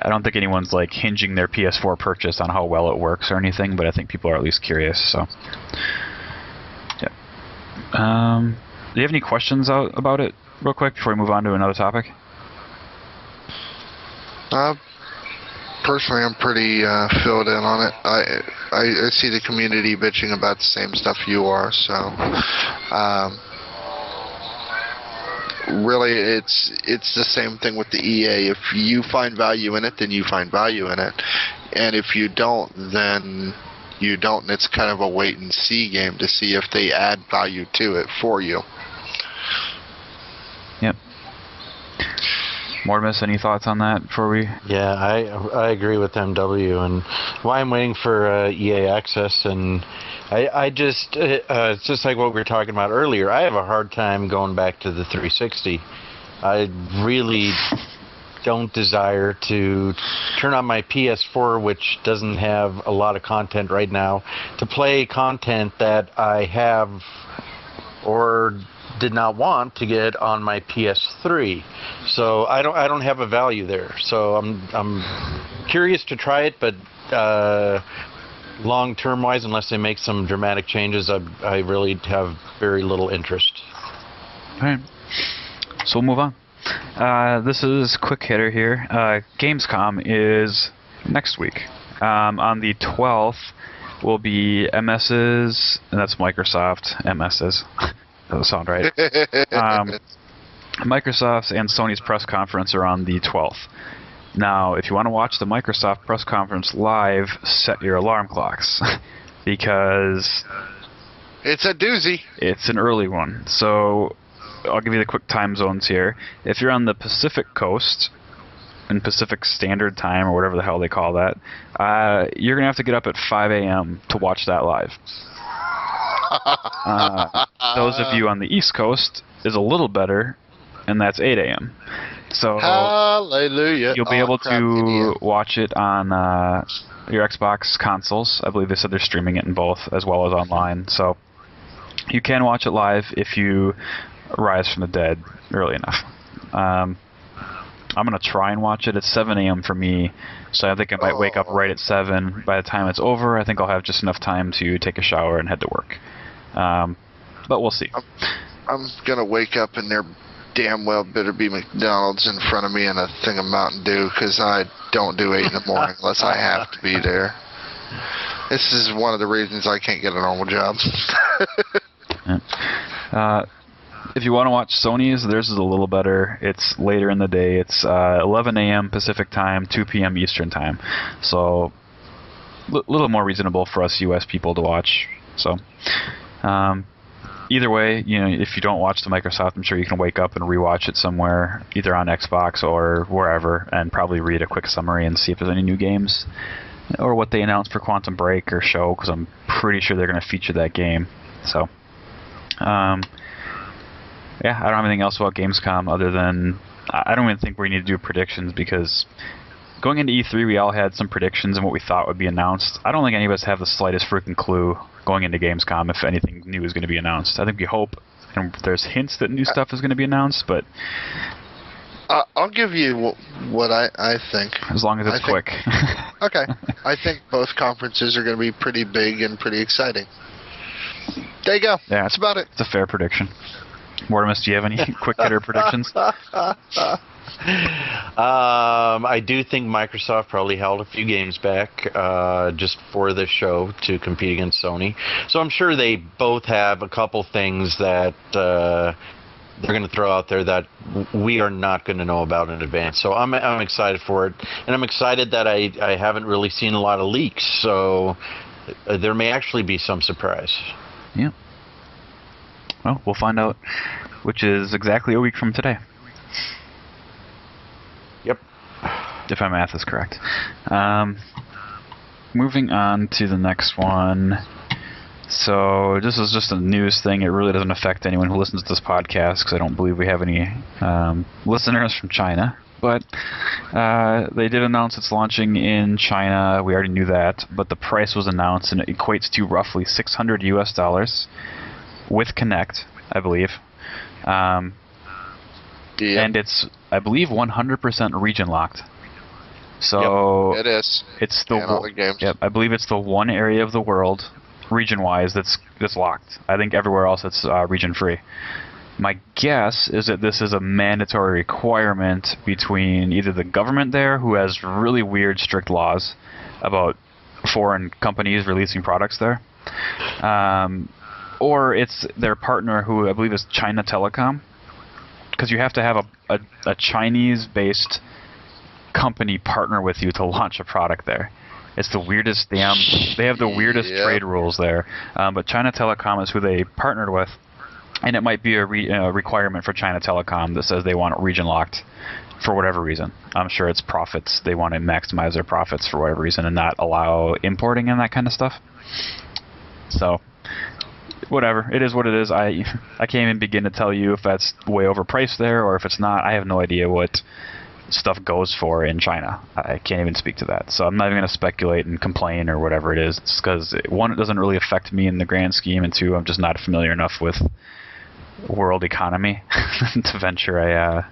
I don't think anyone's like hinging their PS4 purchase on how well it works or anything, but I think people are at least curious. So, yeah. Do you have any questions about it, real quick, before we move on to another topic? Personally, I'm pretty filled in on it. I see the community bitching about the same stuff you are, so really it's the same thing with the EA. If you find value in it, then you find value in it, and if you don't, then you don't, and it's kind of a wait and see game to see if they add value to it for you. Yep. Mortimus, any thoughts on that before we... Yeah, I agree with MW, and why I'm waiting for EA Access, and I just, it's just like what we were talking about earlier, I have a hard time going back to the 360. I really don't desire to turn on my PS4, which doesn't have a lot of content right now, to play content that I have or did not want to get on my PS3. So I don't have a value there. So I'm curious to try it, but long term wise, unless they make some dramatic changes, I really have very little interest. All right. So we'll move on. This is quick hitter here. Gamescom is next week. On the 12th will be MS's, and that's Microsoft, MS's. Doesn't sound right. Microsoft's and Sony's press conference are on the 12th. Now, if you want to watch the Microsoft press conference live, set your alarm clocks. Because... it's a doozy. It's an early one. So, I'll give you the quick time zones here. If you're on the Pacific Coast, in Pacific Standard Time, or whatever the hell they call that, you're going to have to get up at 5 a.m. to watch that live. Those of you on the East Coast is a little better, and that's 8 a.m. So hallelujah! You'll be able to watch it on your Xbox consoles. I believe they said they're streaming it in both, as well as online. So you can watch it live if you rise from the dead early enough. I'm going to try and watch it at 7 a.m. for me, so I think I might wake up right at 7. By the time it's over, I think I'll have just enough time to take a shower and head to work. But we'll see. I'm going to wake up and there damn well better be McDonald's in front of me and a thing of Mountain Dew, because I don't do 8 in the morning unless I have to be there. This is one of the reasons I can't get a normal job. If you want to watch Sony's, theirs is a little better. It's later in the day. It's 11 a.m. Pacific time, 2 p.m. Eastern time. So a little more reasonable for us U.S. people to watch. So either way, if you don't watch the Microsoft, I'm sure you can wake up and rewatch it somewhere, either on Xbox or wherever, and probably read a quick summary and see if there's any new games or what they announced for Quantum Break or show, because I'm pretty sure they're going to feature that game. So, yeah, I don't have anything else about Gamescom other than I don't even think we need to do predictions, because going into E3 we all had some predictions and what we thought would be announced. I don't think any of us have the slightest freaking clue going into Gamescom if anything new is going to be announced. I think we hope, and there's hints that new stuff is going to be announced, but... I'll give you what I think. As long as it's quick. Okay. I think both conferences are going to be pretty big and pretty exciting. There you go. Yeah, that's about it. It's a fair prediction. Mortimus, do you have any quick hitter predictions? I do think Microsoft probably held a few games back just for this show to compete against Sony. So I'm sure they both have a couple things that they're going to throw out there that we are not going to know about in advance. So I'm excited for it, and I'm excited that I haven't really seen a lot of leaks. So there may actually be some surprise. Yeah. Well, we'll find out, which is exactly a week from today. Yep. If my math is correct. Moving on to the next one. So this is just a news thing. It really doesn't affect anyone who listens to this podcast, because I don't believe we have any listeners from China. But they did announce it's launching in China. We already knew that. But the price was announced, and it equates to roughly $600 US with Kinect, I believe. And it's, I believe, 100% region locked. So yep, it is. It's the all the games. Yep, I believe it's the one area of the world region-wise that's locked. I think everywhere else it's region-free. My guess is that this is a mandatory requirement between either the government there, who has really weird, strict laws about foreign companies releasing products there, or it's their partner, who I believe is China Telecom, because you have to have a Chinese-based company partner with you to launch a product there. It's the weirdest damn... They have the weirdest trade rules there. But China Telecom is who they partnered with, and it might be a requirement for China Telecom that says they want it region locked for whatever reason. I'm sure it's profits. They want to maximize their profits for whatever reason and not allow importing and that kind of stuff. So, whatever. It is what it is. I can't even begin to tell you if that's way overpriced there or if it's not. I have no idea what stuff goes for in China. I can't even speak to that. So I'm not even going to speculate and complain or whatever it is. It's because, one, it doesn't really affect me in the grand scheme, and two, I'm just not familiar enough with world economy to venture or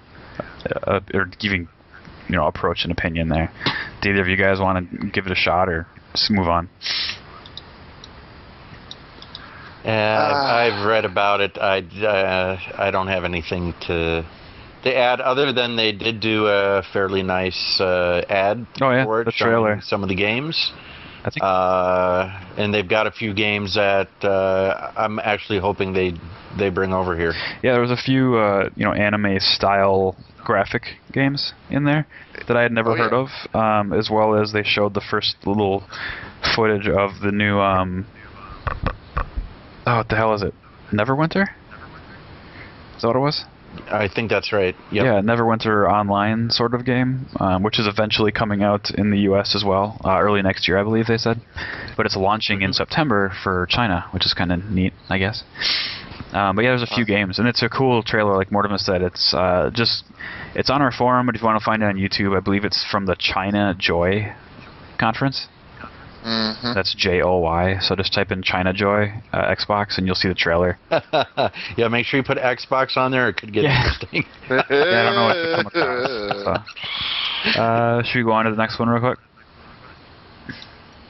even approach an opinion there. Do either of you guys want to give it a shot or just move on? I've read about it. I don't have anything to add other than they did do a fairly nice ad for it, the trailer, some of the games. I think. And they've got a few games that I'm actually hoping they bring over here. Yeah, there was a few anime style graphic games in there that I had never heard of, as well as they showed the first little footage of the new what the hell is it? Neverwinter? Is that what it was? I think that's right. Yep. Yeah, Neverwinter Online sort of game, which is eventually coming out in the U.S. as well, early next year, I believe they said. But it's launching in September for China, which is kind of neat, I guess. But yeah, there's a few games, and it's a cool trailer, like Mortimer said. It's it's on our forum, but if you want to find it on YouTube, I believe it's from the China Joy conference. Mm-hmm. That's Joy. So just type in China Joy Xbox, and you'll see the trailer. Yeah, make sure you put Xbox on there. It could get interesting. Yeah, I don't know what to come across. So. Should we go on to the next one real quick?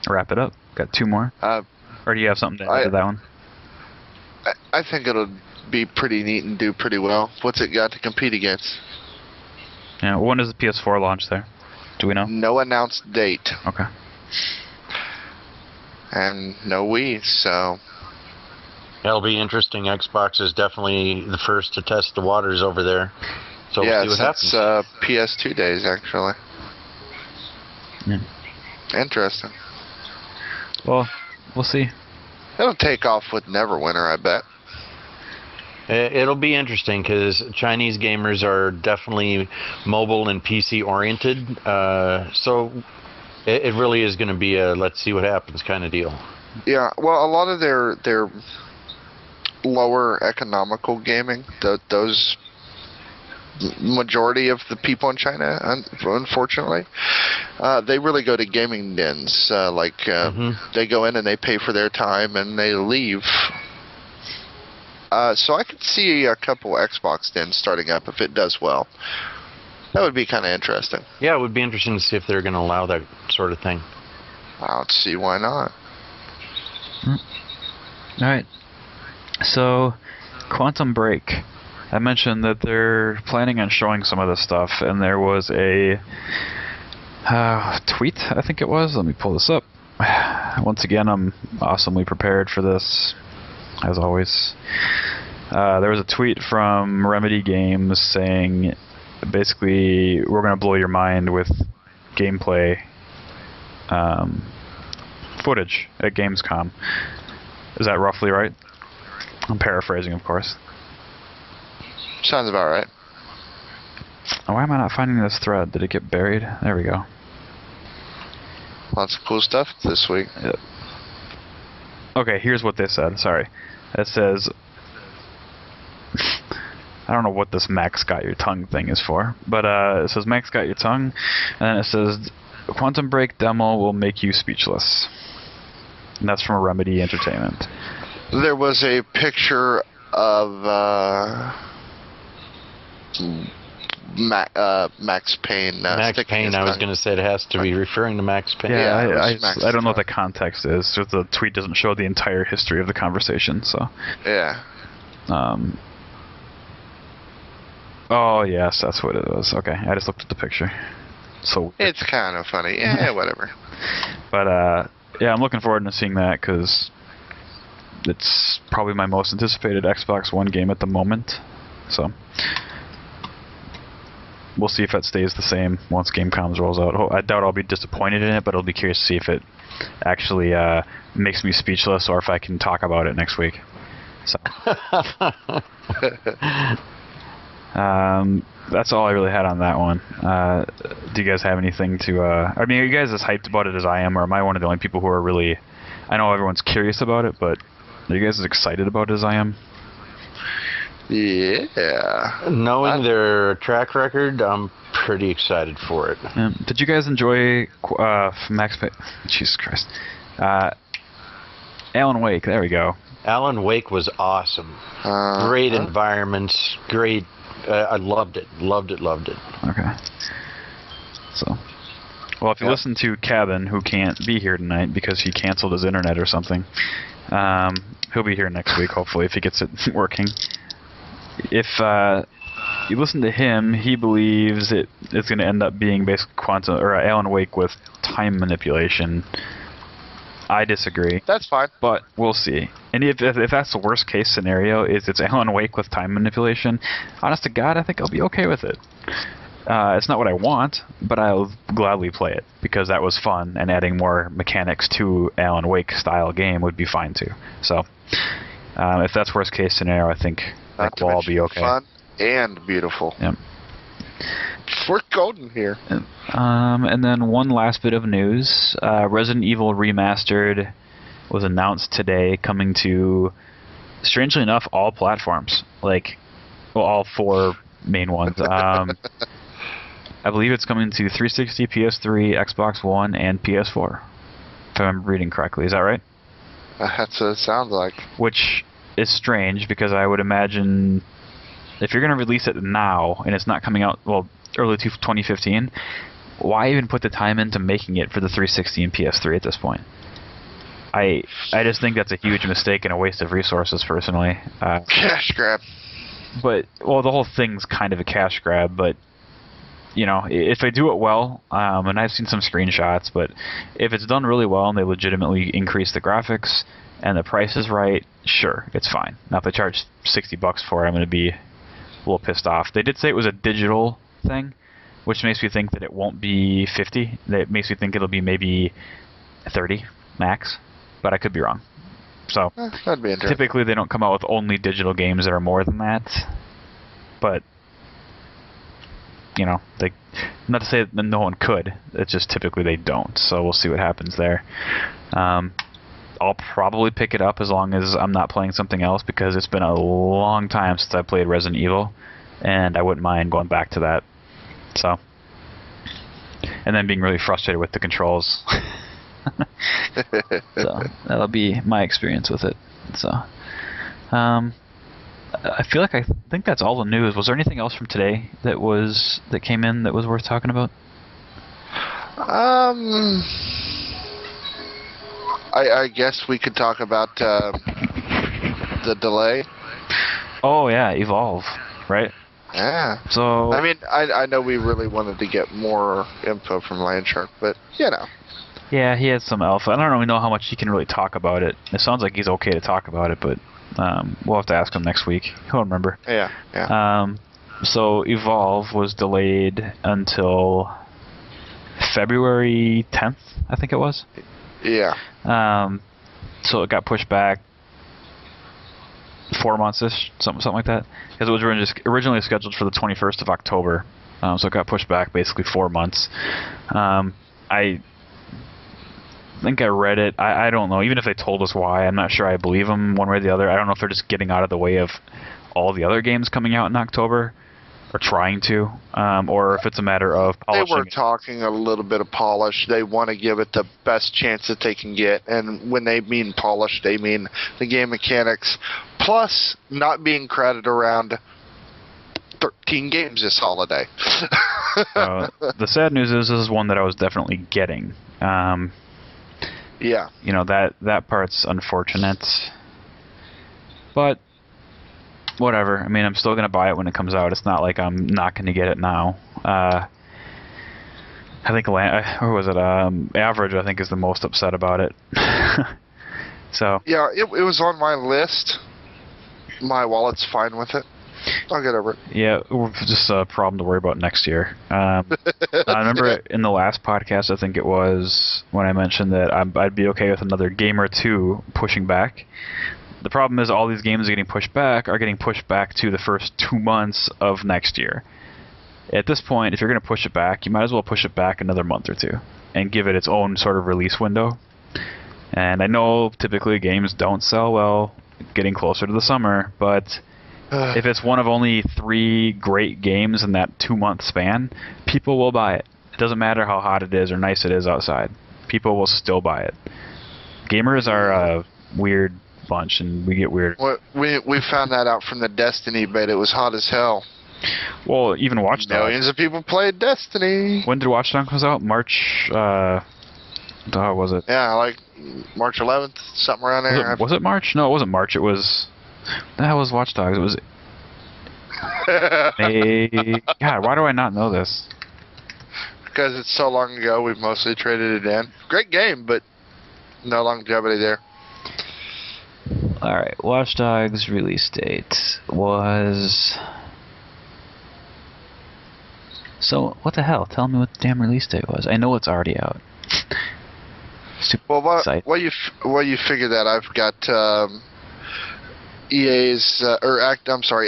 Wrap it up. Got two more. Or do you have something to add to that one? I think it'll be pretty neat and do pretty well. What's it got to compete against? Yeah, when does the PS4 launch there? Do we know? No announced date. Okay. And no Wii, so... That'll be interesting. Xbox is definitely the first to test the waters over there. So yeah, we'll see what since happens. PS2 days, actually. Yeah. Interesting. Well, we'll see. It'll take off with Neverwinter, I bet. It'll be interesting because Chinese gamers are definitely mobile and PC oriented. So it really is going to be a let's see what happens kind of deal. Yeah, well, a lot of their lower economical gaming, those majority of the people in China, unfortunately, they really go to gaming dens. They go in and they pay for their time and they leave. So I could see a couple Xbox dens starting up if it does well. That would be kind of interesting. Yeah, it would be interesting to see if they're going to allow that sort of thing. I don't see why not. All right. So, Quantum Break. I mentioned that they're planning on showing some of this stuff, and there was a tweet, I think it was. Let me pull this up. Once again, I'm awesomely prepared for this, as always. There was a tweet from Remedy Games saying, basically, we're going to blow your mind with gameplay footage at Gamescom. Is that roughly right? I'm paraphrasing, of course. Sounds about right. Why am I not finding this thread? Did it get buried? There we go. Lots of cool stuff this week. Yep. Okay, here's what they said. Sorry. It says... I don't know what this Max Got Your Tongue thing is for, but it says Max Got Your Tongue, and then it says Quantum Break demo will make you speechless. And that's from Remedy Entertainment. There was a picture of Max Payne. Max Payne, I was going to say it has to be referring to Max Payne. Yeah, Yeah, I don't know what the context is. So the tweet doesn't show the entire history of the conversation, so. Yeah. Oh, yes, that's what it was. Okay, I just looked at the picture. So. It's kind of funny. Yeah, whatever. But, yeah, I'm looking forward to seeing that, because it's probably my most anticipated Xbox One game at the moment. So. We'll see if it stays the same once Gamescom rolls out. I doubt I'll be disappointed in it, but I'll be curious to see if it actually makes me speechless or if I can talk about it next week. So, that's all I really had on that one. Do you guys have anything to... I mean, are you guys as hyped about it as I am, or am I one of the only people who are really... I know everyone's curious about it, but are you guys as excited about it as I am? Yeah. Knowing their track record, I'm pretty excited for it. Did you guys enjoy Jesus Christ. Alan Wake, there we go. Alan Wake was awesome. Great environments, great... I loved it. Loved it. Okay. So... Well, if you listen to Cabin, who can't be here tonight because he canceled his internet or something, he'll be here next week, hopefully, if he gets it working. If you listen to him, he believes it's going to end up being basically Alan Wake with time manipulation. I disagree. That's fine. But we'll see. And if that's the worst case scenario, is it's Alan Wake with time manipulation, honest to God, I think I'll be okay with it. It's not what I want, but I'll gladly play it because that was fun, and adding more mechanics to Alan Wake style game would be fine too. So if that's worst case scenario, I think we'll all be okay. Fun and beautiful. Yep. We're golden here. And then one last bit of news: Resident Evil Remastered was announced today, coming to, strangely enough, all platforms. All four main ones. I believe it's coming to 360, PS3, Xbox One, and PS4. If I'm reading correctly, is that right? That's what it sounds like. Which is strange because I would imagine if you're going to release it now and it's not coming out early 2015, why even put the time into making it for the 360 and PS3 at this point? I just think that's a huge mistake and a waste of resources, personally. Cash grab. But the whole thing's kind of a cash grab. But if they do it well, and I've seen some screenshots, but if it's done really well and they legitimately increase the graphics and the price is right, sure, it's fine. Now, if they charge $60 for it, I'm going to be a little pissed off. They did say it was a digital thing, which makes me think that it won't be 50. That makes me think it'll be maybe 30 max, but I could be wrong. So that'd be interesting. Typically they don't come out with only digital games that are more than that, but not to say that no one could. It's just typically they don't. So we'll see what happens there. I'll probably pick it up as long as I'm not playing something else, because it's been a long time since I played Resident Evil, and I wouldn't mind going back to that. So, and then being really frustrated with the controls. So that'll be my experience with it. So, I think that's all the news. Was there anything else from today that came in that was worth talking about? I guess we could talk about the delay. Oh yeah, Evolve, right? Yeah. So I mean, I know we really wanted to get more info from Landshark, but Yeah, he had some alpha. I don't really know how much he can really talk about it. It sounds like he's okay to talk about it, but we'll have to ask him next week. He'll remember. Yeah. So Evolve was delayed until February 10th, I think it was. Yeah. So it got pushed back 4 months-ish, something like that, because it was originally scheduled for the 21st of October. So it got pushed back basically 4 months. I think I read it. I don't know. Even if they told us why, I'm not sure I believe them one way or the other. I don't know if they're just getting out of the way of all the other games coming out in October, or trying to, or if it's a matter of polishing. They were talking a little bit of polish. They want to give it the best chance that they can get, and when they mean polish, they mean the game mechanics, plus not being crowded around 13 games this holiday. The sad news is this is one that I was definitely getting. Yeah. You know, that part's unfortunate. But whatever. I mean, I'm still going to buy it when it comes out. It's not like I'm not going to get it now. I think, or was it Average, I think, is the most upset about it. So. Yeah, it was on my list. My wallet's fine with it. I'll get over it. Yeah, just a problem to worry about next year. I remember in the last podcast, I think it was, when I mentioned that I'd be okay with another game or two pushing back. The problem is all these games are getting pushed back to the first 2 months of next year. At this point, if you're going to push it back, you might as well push it back another month or two and give it its own sort of release window. And I know typically games don't sell well getting closer to the summer, but if it's one of only 3 great games in that 2-month span, people will buy it. It doesn't matter how hot it is or nice it is outside. People will still buy it. Gamers are a weird bunch, and we get weird. Well, we found that out from the Destiny beta. It was hot as hell. Well, even Watch Dogs. Millions of people played Destiny. When did Watch Dogs come out? March, how was it? Yeah, like March 11th, something around there. Was it March? No, it wasn't March. It was... The hell was Watch Dogs? It was... God, why do I not know this? Because it's so long ago, we've mostly traded it in. Great game, but no longevity there. Alright, Watch Dogs release date was... So, what the hell? Tell me what the damn release date was. I know it's already out. Well, while you figure that, I've got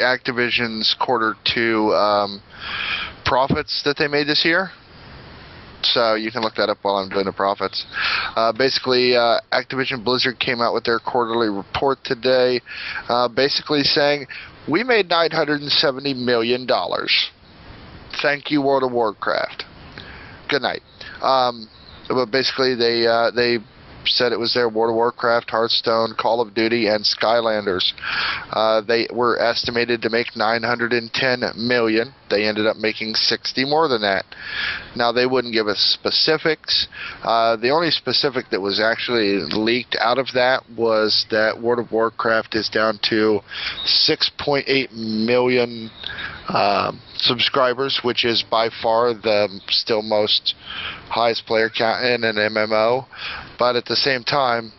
Activision's Q2 profits that they made this year. So you can look that up while I'm doing the profits. Basically, Activision Blizzard came out with their quarterly report today, basically saying, we made $970 million. Thank you, World of Warcraft. Good night. But basically, they said it was their World of Warcraft, Hearthstone, Call of Duty, and Skylanders. They were estimated to make $910 million. They ended up making 60 more than that. Now, they wouldn't give us specifics. The only specific that was actually leaked out of that was that World of Warcraft is down to 6.8 million subscribers, which is by far the still most highest player count in an MMO. But at the same time,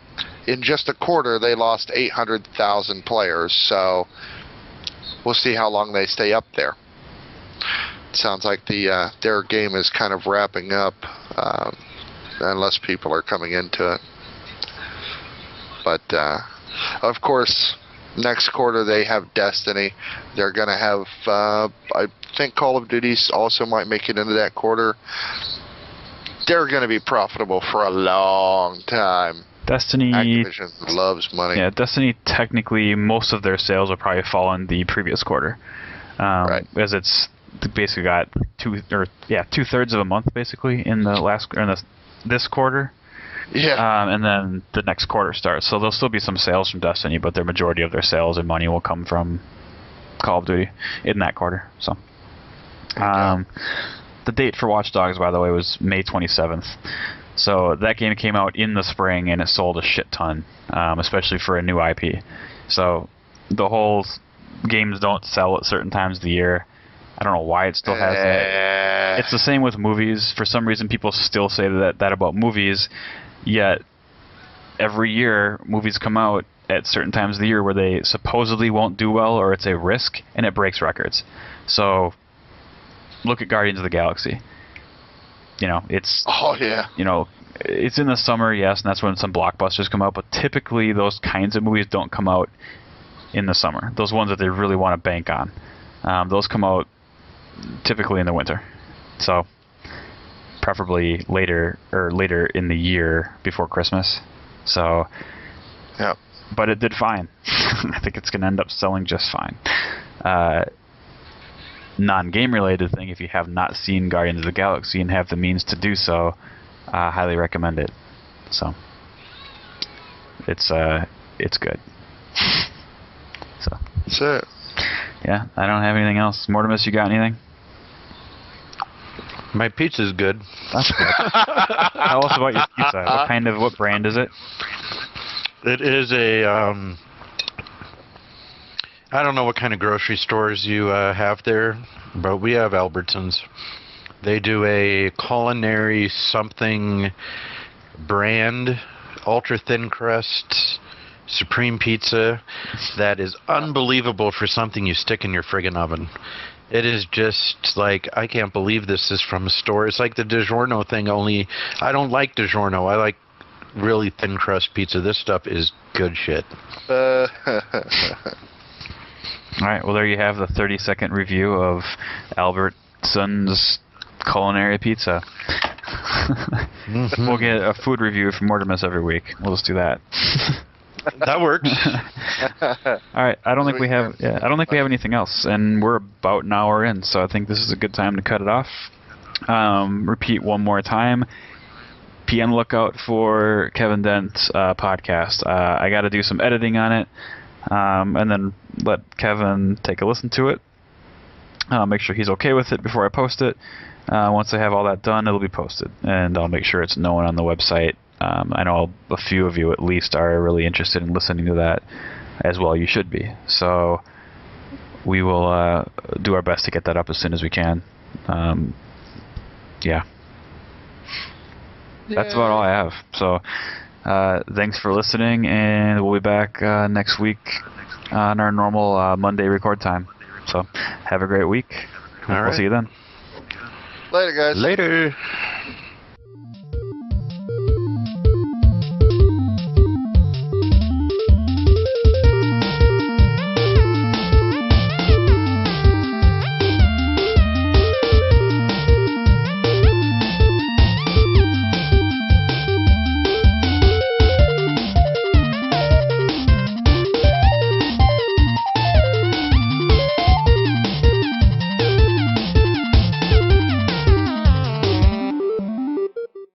in just a quarter, they lost 800,000 players. So we'll see how long they stay up there. It sounds like their game is kind of wrapping up, unless people are coming into it. But of course, next quarter they have Destiny. They're going to have, I think Call of Duty also might make it into that quarter. They're going to be profitable for a long time. Destiny... Activision loves money. Yeah, Destiny, technically, most of their sales will probably fall in the previous quarter. Right. As it's basically got 2/3 of a month, basically, in this quarter. Yeah. And then the next quarter starts. So there'll still be some sales from Destiny, but the majority of their sales and money will come from Call of Duty in that quarter. So, the date for Watch Dogs, by the way, was May 27th. So that game came out in the spring, and it sold a shit ton, especially for a new IP. So the whole games don't sell at certain times of the year. I don't know why it still has that. It's the same with movies. For some reason, people still say that about movies, yet every year movies come out at certain times of the year where they supposedly won't do well, or it's a risk, and it breaks records. So look at Guardians of the Galaxy. You know, it's... Oh, yeah. You know, it's in the summer, yes, and that's when some blockbusters come out, but typically those kinds of movies don't come out in the summer. Those ones that they really want to bank on. Those come out typically in the winter. So, preferably later in the year before Christmas. So, yeah. But it did fine. I think it's going to end up selling just fine. Non-game related thing, if you have not seen Guardians of the Galaxy and have the means to do so, highly recommend it. So, it's good. So. That's it. Yeah, I don't have anything else. Mortimus, you got anything? My pizza's good. That's good. Tell us about your pizza. What brand is it? It is a, I don't know what kind of grocery stores you have there, but we have Albertsons. They do a culinary something brand, ultra thin crust, supreme pizza that is unbelievable for something you stick in your friggin' oven. It is just like, I can't believe this is from a store. It's like the DiGiorno thing, only I don't like DiGiorno. I like really thin crust pizza. This stuff is good shit. All right, well, there you have the 30-second review of Albertsons culinary pizza. We'll get a food review from Mortimus every week. We'll just do that. That works. All right, I don't think we have anything else, and we're about an hour in, so I think this is a good time to cut it off. Repeat one more time. Be on the lookout for Kevin Dent's podcast. I got to do some editing on it, and then let Kevin take a listen to it. Make sure he's okay with it before I post it. Once I have all that done, it'll be posted, and I'll make sure it's known on the website. I know a few of you at least are really interested in listening to that as well. You should be. So we will do our best to get that up as soon as we can. Yeah. That's about all I have. So thanks for listening, and we'll be back next week on our normal Monday record time. So have a great week. All right. We'll see you then. Later, guys. Later.